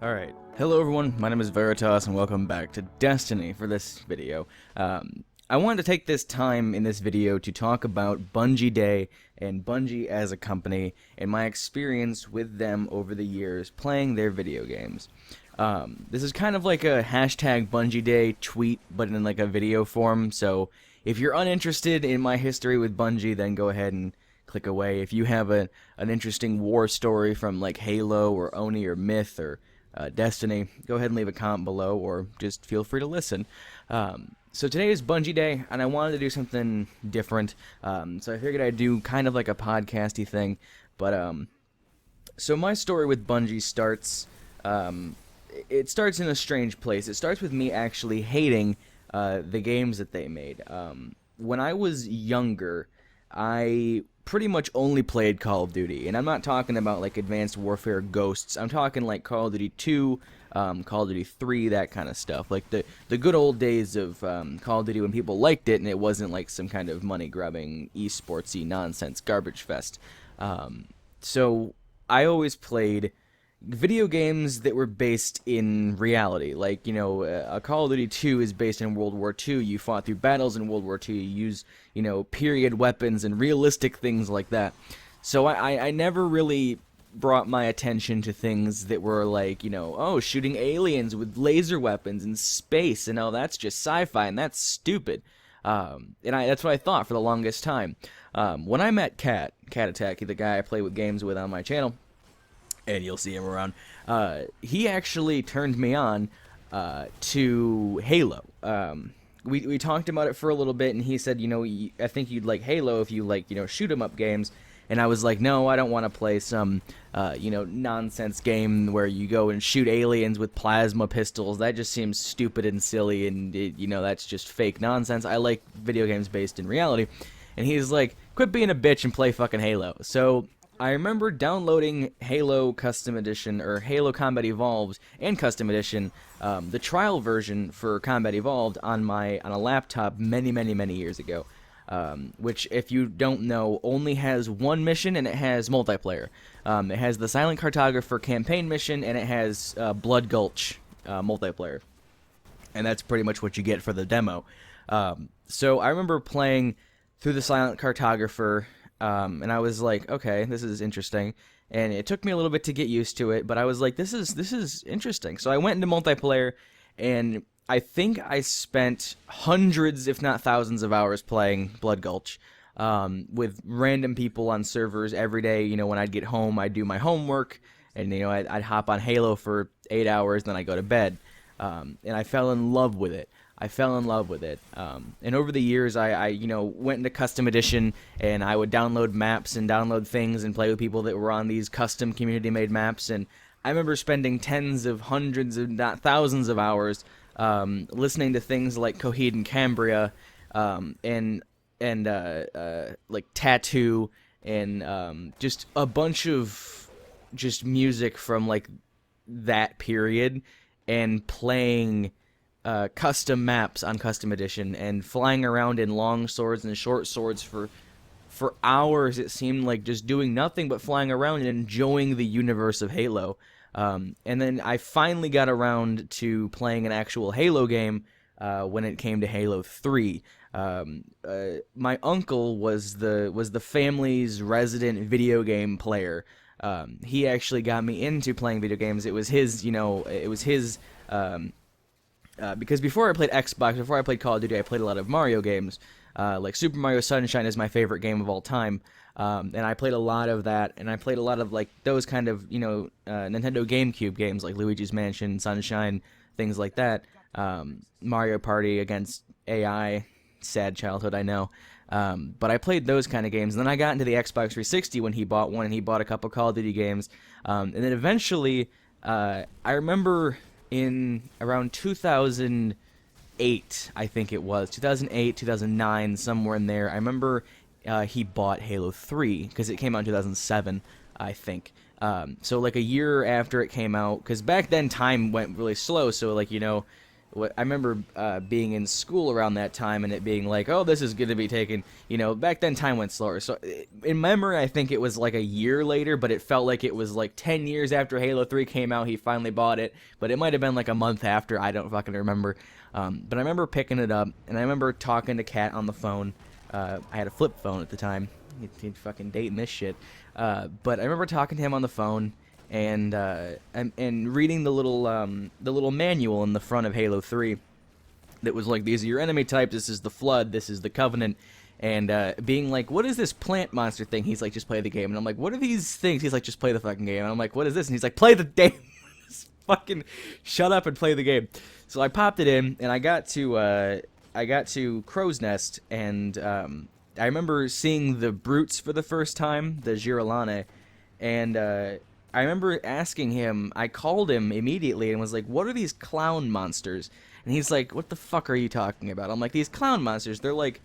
Alright, hello everyone, my name is Veritas and welcome back to Destiny for this video. I wanted to take this time in this video to talk about Bungie Day and Bungie as a company and my experience with them over the years playing their video games. This is kind of like a hashtag Bungie Day tweet, but in like a video form, so if you're uninterested in my history with Bungie, then go ahead and click away. If you have an interesting war story from like Halo or Oni or Myth or Destiny, go ahead and leave a comment below, or just feel free to listen. So today is Bungie Day, and I wanted to do something different, so I figured I'd do kind of like a podcasty thing, but, so my story with Bungie starts, it starts in a strange place. It starts with me actually hating, the games that they made. When I was younger, I pretty much only played Call of Duty, and I'm not talking about like Advanced Warfare Ghosts. I'm talking like Call of Duty 2, Call of Duty 3, that kind of stuff. Like the good old days of Call of Duty when people liked it and it wasn't like some kind of money-grubbing, esportsy nonsense garbage fest. So I always played video games that were based in reality. Like, you know, a Call of Duty 2 is based in World War II. You fought through battles in World War II. You use, you know, period weapons and realistic things like that. So I never really brought my attention to things that were like, you know, oh, shooting aliens with laser weapons in space, and oh, that's just sci-fi, and that's stupid. That's what I thought for the longest time. When I met Cat Attack, the guy I play with games with on my channel, and you'll see him around, he actually turned me on to Halo. We talked about it for a little bit, and he said, you know, I think you'd like Halo if you like, you know, shoot-'em-up games. And I was like, no, I don't want to play some, you know, nonsense game where you go and shoot aliens with plasma pistols. That just seems stupid and silly, and, you know, that's just fake nonsense. I like video games based in reality. And he's like, quit being a bitch and play fucking Halo. So I remember downloading Halo Custom Edition, or Halo Combat Evolved and Custom Edition, the trial version for Combat Evolved on a laptop many years ago, which, if you don't know, only has one mission and it has multiplayer. It has the Silent Cartographer campaign mission and it has Blood Gulch multiplayer, and that's pretty much what you get for the demo. So I remember playing through the Silent Cartographer. And I was like, okay, this is interesting, and it took me a little bit to get used to it, but I was like, this is interesting. So I went into multiplayer, and I think I spent hundreds, if not thousands, of hours playing Blood Gulch, with random people on servers every day. You know, when I'd get home, I'd do my homework, and, you know, I'd hop on Halo for 8 hours, then I'd go to bed, and I fell in love with it. And over the years, I you know, went into Custom Edition, and I would download maps and download things and play with people that were on these custom community-made maps, and I remember spending tens of hundreds, if not thousands of hours, listening to things like Coheed and Cambria, and like Tattoo, and just a bunch of just music from like that period, and playing custom maps on Custom Edition, and flying around in long swords and short swords for hours. It seemed like just doing nothing but flying around and enjoying the universe of Halo. And then I finally got around to playing an actual Halo game when it came to Halo 3. My uncle was the family's resident video game player. He actually got me into playing video games. It was his, you know, because before I played Xbox, before I played Call of Duty, I played a lot of Mario games. Like Super Mario Sunshine is my favorite game of all time. And I played a lot of that, and I played a lot of like those kind of, you know, Nintendo GameCube games like Luigi's Mansion, Sunshine, things like that. Mario Party against AI, sad childhood, I know. But I played those kind of games, and then I got into the Xbox 360 when he bought one, and he bought a couple Call of Duty games. And then eventually, I remember in around 2008, I think it was, 2008, 2009, somewhere in there, I remember he bought Halo 3, because it came out in 2007, I think. So like a year after it came out, because back then time went really slow, so like, you know, I remember being in school around that time and it being like, oh, this is going to be taken. Back then time went slower. So in memory, I think it was like a year later, but it felt like it was like 10 years after Halo 3 came out, he finally bought it. But it might have been like a month after. I don't fucking remember. But I remember picking it up, and I remember talking to Kat on the phone. I had a flip phone at the time. He'd fucking dating this shit. But I remember talking to him on the phone, and reading the little manual in the front of Halo 3 that was like, these are your enemy types, this is the Flood, this is the Covenant, and being like, what is this plant monster thing? He's like, just play the game. And I'm like, what are these things? He's like, just play the fucking game. And I'm like, what is this? And he's like, play the game. Just fucking shut up and play the game. So I popped it in, and I got to Crow's Nest, and I remember seeing the brutes for the first time, the Girolane, and I remember asking him, I called him immediately and was like, what are these clown monsters? And he's like, what the fuck are you talking about? I'm like, these clown monsters, they're like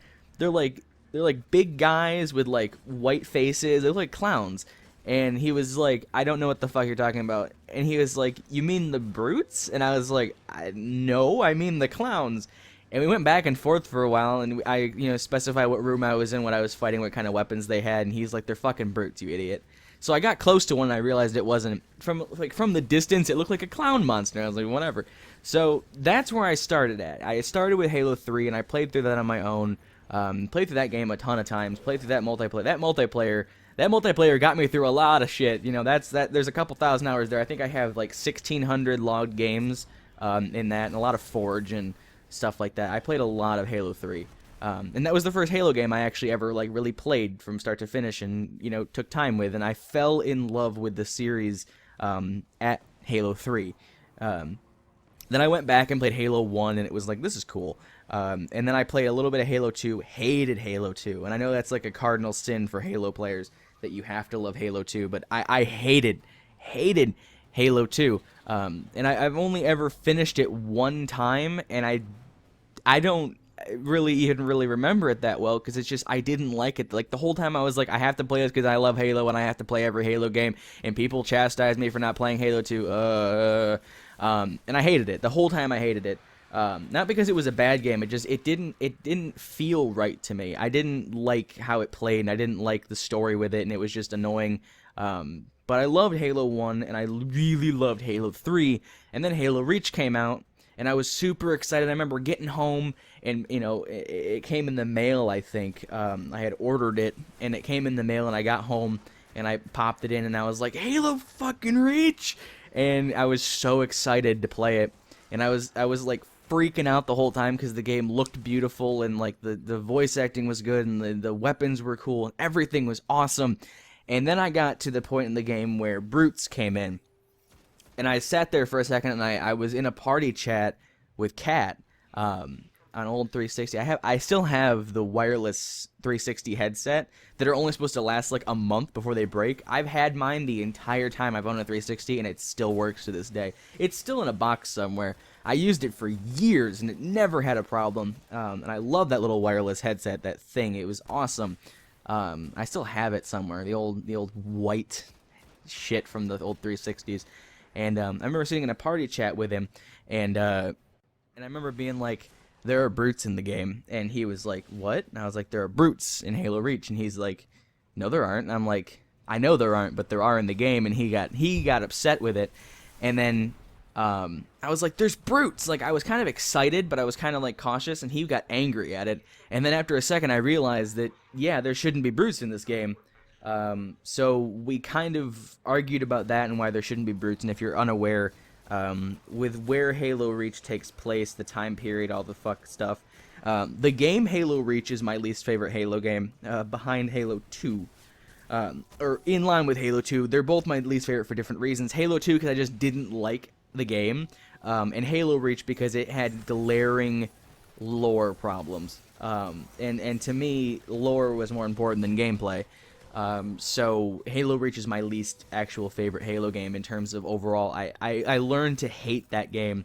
big guys with like white faces, they look like clowns. And he was like, I don't know what the fuck you're talking about. And he was like, you mean the brutes? And I was like, no, I mean the clowns. And we went back and forth for a while, and I specified what room I was in, what I was fighting, what kind of weapons they had, and he's like, they're fucking brutes, you idiot. So I got close to one, and I realized it wasn't. From the distance, it looked like a clown monster. I was like, whatever. So that's where I started at. I started with Halo 3, and I played through that on my own. Played through that game a ton of times. Played through that multiplayer. That multiplayer got me through a lot of shit. There's a couple thousand hours there. I think I have like 1,600 logged games in that, and a lot of Forge and stuff like that. I played a lot of Halo 3. And that was the first Halo game I actually ever like really played from start to finish and took time with, and I fell in love with the series at Halo 3. Then I went back and played Halo 1, and it was like, this is cool. And then I played a little bit of Halo 2, hated Halo 2, and I know that's like a cardinal sin for Halo players, that you have to love Halo 2, but I hated Halo 2. And I've only ever finished it one time, and I don't really even remember it that well, because it's just, I didn't like it. Like, the whole time I was like, I have to play this because I love Halo, and I have to play every Halo game, and people chastise me for not playing Halo 2, and I hated it. The whole time I hated it. Not because it was a bad game, it didn't feel right to me. I didn't like how it played, and I didn't like the story with it, and it was just annoying. But I loved Halo 1, and I really loved Halo 3, and then Halo Reach came out, and I was super excited. I remember getting home, and it came in the mail, I think. I had ordered it, and it came in the mail, and I got home, and I popped it in, and I was like, Halo fucking Reach! And I was so excited to play it, and I was like freaking out the whole time because the game looked beautiful, and like the voice acting was good, and the weapons were cool, and everything was awesome. And then I got to the point in the game where brutes came in, and I sat there for a second, and I was in a party chat with Kat on old 360. I still have the wireless 360 headset that are only supposed to last like a month before they break. I've had mine the entire time I've owned a 360, and it still works to this day. It's still in a box somewhere. I used it for years, and it never had a problem. And I love that little wireless headset, that thing. It was awesome. I still have it somewhere, the old white shit from the old 360s. And I remember sitting in a party chat with him, and I remember being like, there are brutes in the game, and he was like, what? And I was like, there are brutes in Halo Reach, and he's like, no, there aren't. And I'm like, I know there aren't, but there are in the game, and he got upset with it, and then I was like, there's brutes. Like, I was kind of excited, but I was kind of like cautious, and he got angry at it, and then after a second, I realized that, yeah, there shouldn't be brutes in this game. So we kind of argued about that and why there shouldn't be brutes, and if you're unaware, with where Halo Reach takes place, the time period, all the fuck stuff. The game Halo Reach is my least favorite Halo game, behind Halo 2. Or in line with Halo 2. They're both my least favorite for different reasons. Halo 2 because I just didn't like the game, and Halo Reach because it had glaring lore problems. And to me, lore was more important than gameplay. So Halo Reach is my least actual favorite Halo game in terms of overall. I learned to hate that game.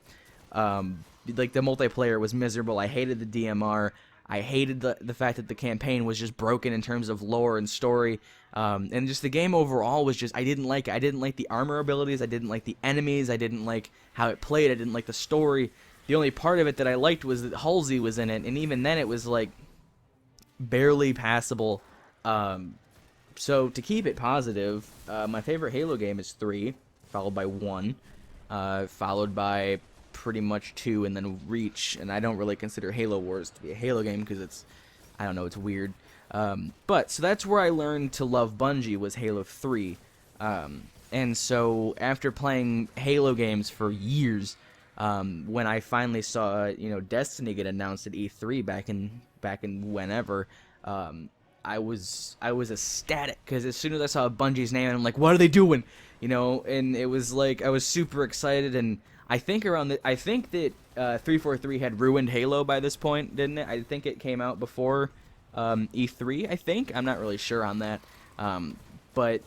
Like, the multiplayer was miserable. I hated the DMR. I hated the fact that the campaign was just broken in terms of lore and story. And just the game overall was just, I didn't like it. I didn't like the armor abilities. I didn't like the enemies. I didn't like how it played. I didn't like the story. The only part of it that I liked was that Halsey was in it, and even then it was like barely passable. So to keep it positive, my favorite Halo game is 3, followed by 1, followed by pretty much 2, and then Reach. And I don't really consider Halo Wars to be a Halo game because it's, I don't know, it's weird. But so that's where I learned to love Bungie, was Halo 3. And so after playing Halo games for years, when I finally saw Destiny get announced at E3 back in whenever, I was ecstatic, because as soon as I saw Bungie's name, I'm like, what are they doing? And it was like I was super excited. And I think that 343 had ruined Halo by this point, didn't it? I think it came out before E3. I think, I'm not really sure on that. But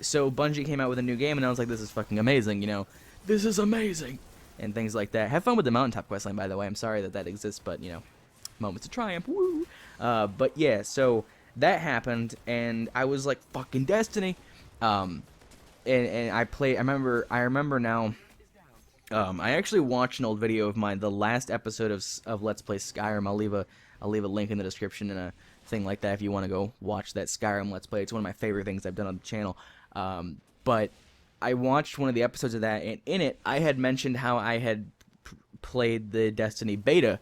so Bungie came out with a new game, and I was like, this is fucking amazing. This is amazing, and things like that. Have fun with the Mountaintop questline, by the way. I'm sorry that exists, but moments of triumph. Woo. But yeah, so that happened, and I was like, fucking Destiny. And I remember now. I actually watched an old video of mine, the last episode of Let's Play Skyrim. I'll leave a link in the description and a thing like that if you want to go watch that Skyrim Let's Play. It's one of my favorite things I've done on the channel. But I watched one of the episodes of that, and in it, I had mentioned how I had played the Destiny beta,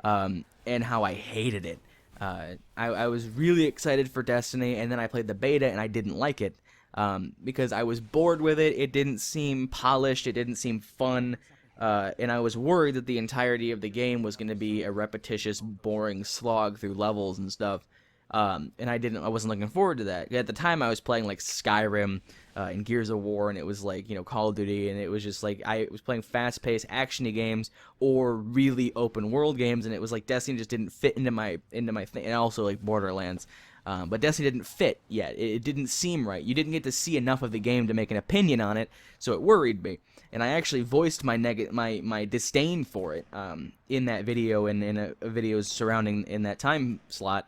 and how I hated it. I was really excited for Destiny, and then I played the beta, and I didn't like it. Because I was bored with it. It didn't seem polished. It didn't seem fun. And I was worried that the entirety of the game was going to be a repetitious, boring slog through levels and stuff. And I wasn't looking forward to that. At the time, I was playing like Skyrim and Gears of War, and it was like Call of Duty, and it was just like I was playing fast-paced, actiony games or really open-world games, and it was like Destiny just didn't fit into my thing, and also like Borderlands. But Destiny didn't fit yet. It didn't seem right. You didn't get to see enough of the game to make an opinion on it, so it worried me. And I actually voiced my disdain for it in that video and in videos surrounding in that time slot.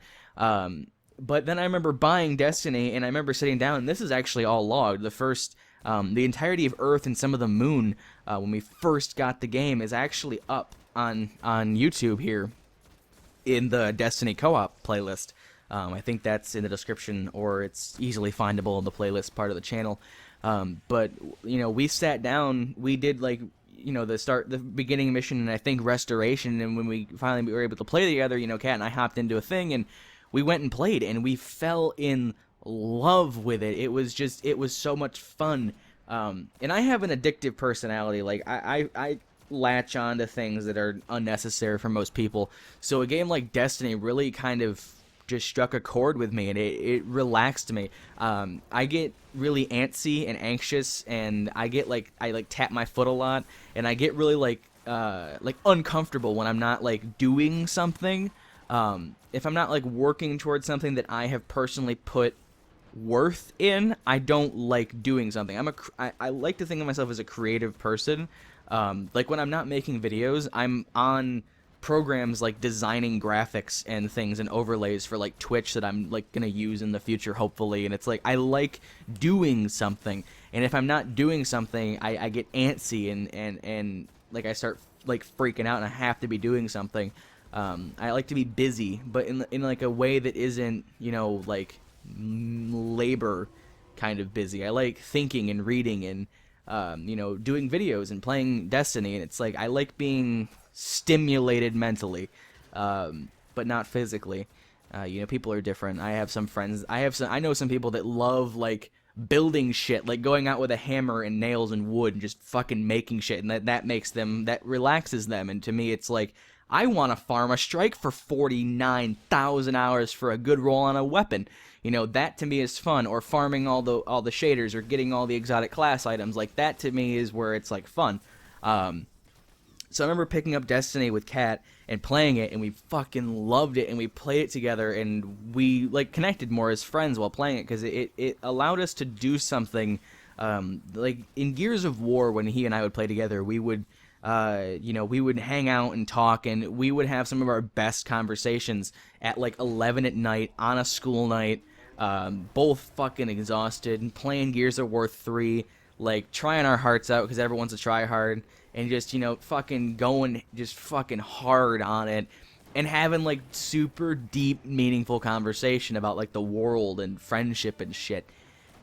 But then I remember buying Destiny, and I remember sitting down, and this is actually all logged. The entirety of Earth and some of the Moon, when we first got the game, is actually up on YouTube here in the Destiny co-op playlist. I think that's in the description, or it's easily findable in the playlist part of the channel. But we sat down, we did the beginning mission, and I think restoration, and when we finally were able to play together, Kat and I hopped into a thing, and we went and played, and we fell in love with it. It was so much fun. And I have an addictive personality. Like I latch on to things that are unnecessary for most people. So a game like Destiny really kind of just struck a chord with me, and it relaxed me. I get really antsy and anxious, and I tap my foot a lot, and I get really like uncomfortable when I'm not like doing something. If I'm not like working towards something that I have personally put worth in, I don't like doing something. I like to think of myself as a creative person. Like when I'm not making videos, I'm on programs like designing graphics and things and overlays for like Twitch that I'm like gonna use in the future, hopefully. And it's like I like doing something, and if I'm not doing something, I get antsy and like I start like freaking out, and I have to be doing something. I like to be busy, but in like a way that isn't like labor kind of busy. I like thinking and reading and doing videos and playing Destiny, and it's like I like being stimulated mentally, but not physically. People are different. I have some friends. I know some people that love like building shit, like going out with a hammer and nails and wood and just fucking making shit, and that relaxes them. And to me, it's like I want to farm a strike for 49,000 hours for a good roll on a weapon. That to me is fun. Or farming all the shaders, or getting all the exotic class items. Like that to me is where it's like fun. So I remember picking up Destiny with Kat and playing it, and we fucking loved it, and we played it together, and we like connected more as friends while playing it, because it allowed us to do something. Like in Gears of War, when he and I would play together, we would we would hang out and talk, and we would have some of our best conversations at like 11 at night on a school night, both fucking exhausted, and playing Gears of War 3, like trying our hearts out because everyone's a tryhard. and just, you know, fucking going just fucking hard on it, and having like super deep, meaningful conversation about like the world and friendship and shit.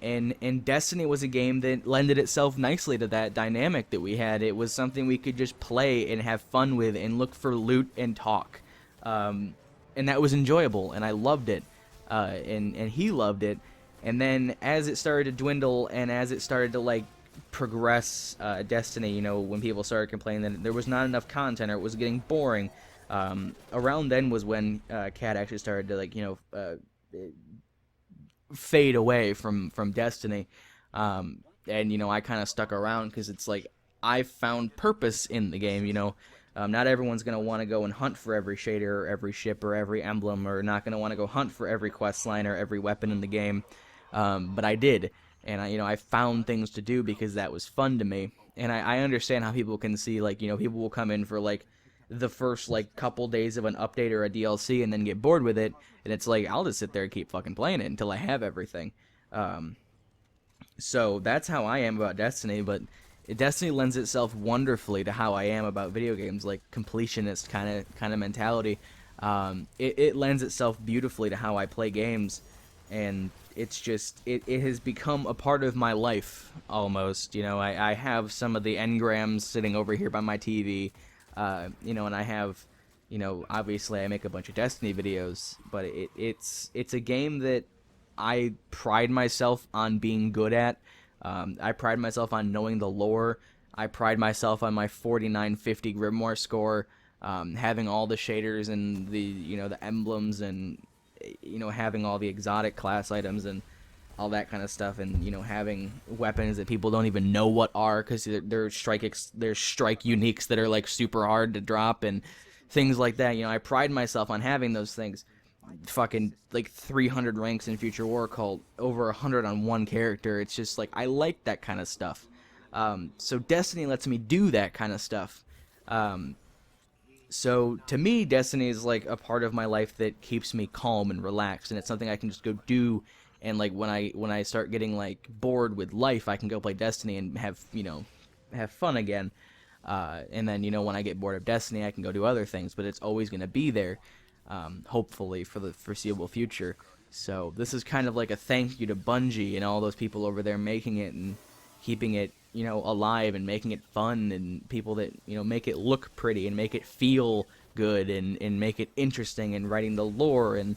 And Destiny was a game that lended itself nicely to that dynamic that we had. It was something we could just play and have fun with and look for loot and talk. And that was enjoyable, and I loved it. And he loved it. And then as it started to dwindle and as it started to like progress, Destiny, you know, when people started complaining that there was not enough content or it was getting boring, around then was when Cat actually started to like, you know, fade away from Destiny. And you know, I kind of stuck around because it's like I found purpose in the game. You know, not everyone's gonna want to go and hunt for every shader or every ship or every emblem, or not gonna want to go hunt for every quest line or every weapon in the game. But I did, and I found things to do because that was fun to me. And I understand how people can see, like, you know, people will come in for like the first like couple days of an update or a DLC and then get bored with it, and it's like I'll just sit there and keep fucking playing it until I have everything. So that's how I am about Destiny, but Destiny lends itself wonderfully to how I am about video games, like completionist kind of mentality. It lends itself beautifully to how I play games, and it's just it has become a part of my life almost. You know, I have some of the engrams sitting over here by my TV. You know, and I have, you know, obviously I make a bunch of Destiny videos, but it's a game that I pride myself on being good at. I pride myself on knowing the lore. I pride myself on my 4950 Grimoire score, having all the shaders and the, you know, the emblems, and, you know, having all the exotic class items and all that kind of stuff, and, you know, having weapons that people don't even know what are because they're strike uniques that are like super hard to drop and things like that. You know, I pride myself on having those things. Fucking like 300 ranks in Future War Cult, over 100 on one character. It's just like I like that kind of stuff. So Destiny lets me do that kind of stuff. So to me, Destiny is like a part of my life that keeps me calm and relaxed, and it's something I can just go do. And like when I start getting like bored with life, I can go play Destiny and have, you know, have fun again. And then, you know, when I get bored of Destiny, I can go do other things. But it's always going to be there, hopefully for the foreseeable future. So this is kind of like a thank you to Bungie and all those people over there making it and keeping it, you know, alive and making it fun, and people that, you know, make it look pretty and make it feel good and make it interesting, and writing the lore, and,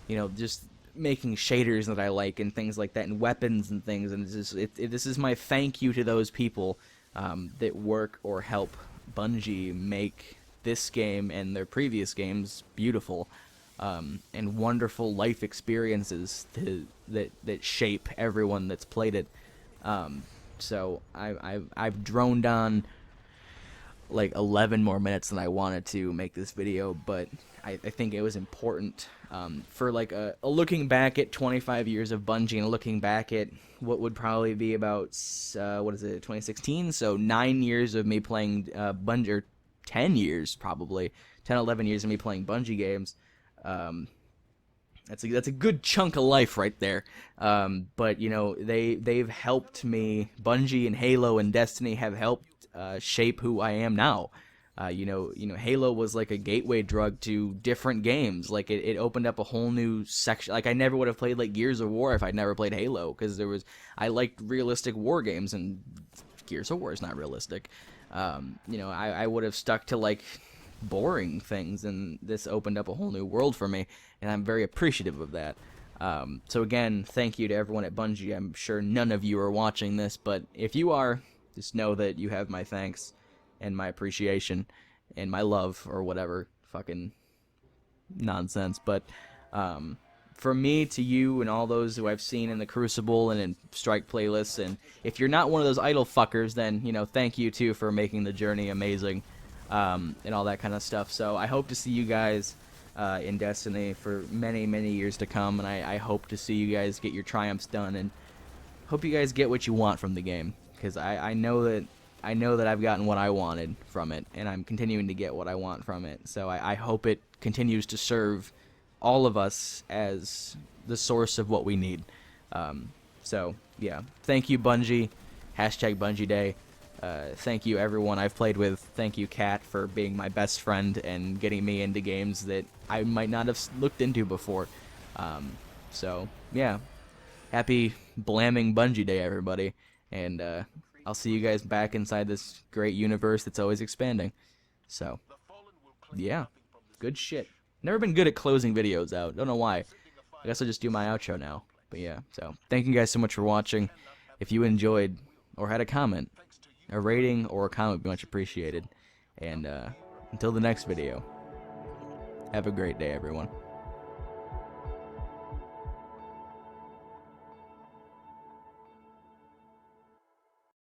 you know, just making shaders that I like and things like that, and weapons and things. And this is my thank you to those people that work or help Bungie make this game and their previous games beautiful, and wonderful life experiences that shape everyone that's played it. So I've droned on like 11 more minutes than I wanted to make this video, but I think it was important for like a looking back at 25 years of Bungie, and looking back at what would probably be about 2016, so 9 years of me playing Bungie, or 10 years probably, 11 years of me playing Bungie games. That's a good chunk of life right there. But you know, they've helped me. Bungie and Halo and Destiny have helped shape who I am now. You know, Halo was like a gateway drug to different games. Like it opened up a whole new section. Like I never would have played like Gears of War if I'd never played Halo, because I liked realistic war games, and Gears of War is not realistic. You know, I would have stuck to like boring things, and this opened up a whole new world for me, and I'm very appreciative of that. So again, thank you to everyone at Bungie. I'm sure none of you are watching this, but if you are, just know that you have my thanks and my appreciation and my love, or whatever fucking nonsense. But from me to you and all those who I've seen in the Crucible and in Strike playlists, and if you're not one of those idle fuckers, then, you know, thank you too for making the journey amazing, and all that kind of stuff. So I hope to see you guys in Destiny for many, many years to come, and I hope to see you guys get your triumphs done, and hope you guys get what you want from the game, because I know that I've gotten what I wanted from it, and I'm continuing to get what I want from it. So I hope it continues to serve all of us as the source of what we need. So yeah, thank you, Bungie. #Bungie Day. Thank you everyone I've played with. Thank you Kat for being my best friend and getting me into games that I might not have looked into before. So yeah, happy blamming Bungie Day everybody, and I'll see you guys back inside this great universe that's always expanding. So yeah, good shit. Never been good at closing videos out. Don't know why. I guess I'll just do my outro now. But yeah, so thank you guys so much for watching. If you enjoyed or had a comment, a rating or a comment would be much appreciated. And until the next video, have a great day, everyone.